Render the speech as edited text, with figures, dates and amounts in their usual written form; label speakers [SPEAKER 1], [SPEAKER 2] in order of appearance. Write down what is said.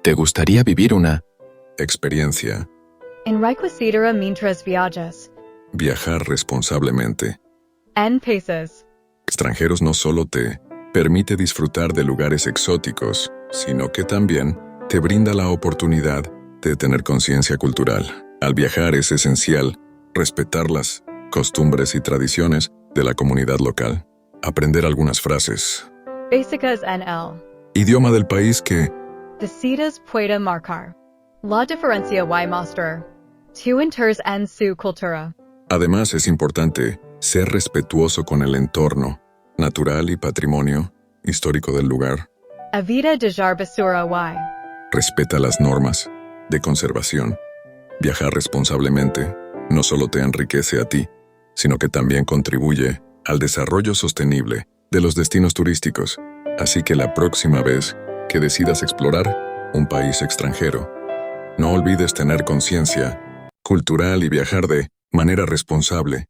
[SPEAKER 1] ¿Te gustaría vivir una experiencia?
[SPEAKER 2] Enriquecedora mientras viajas.
[SPEAKER 3] Viajar responsablemente.
[SPEAKER 2] En países.
[SPEAKER 3] Extranjeros no solo te permite disfrutar de lugares exóticos, sino que también te brinda la oportunidad de tener conciencia cultural. Al viajar es esencial respetar las costumbres y tradiciones de la comunidad local. Aprender algunas frases.
[SPEAKER 2] Básicas en el.
[SPEAKER 3] Idioma del país que
[SPEAKER 2] Decidas puede marcar. La diferencia y mostrar. Tu interés en su cultura.
[SPEAKER 3] además es importante ser respetuoso con el entorno natural y patrimonio histórico del lugar.
[SPEAKER 2] Evita dejar basura y.
[SPEAKER 3] Respeta las normas de conservación. Viajar responsablemente no solo te enriquece a ti, sino que también contribuye al desarrollo sostenible de los destinos turísticos. Así que la próxima vez que decidas explorar un país extranjero, no olvides tener conciencia cultural y viajar de manera responsable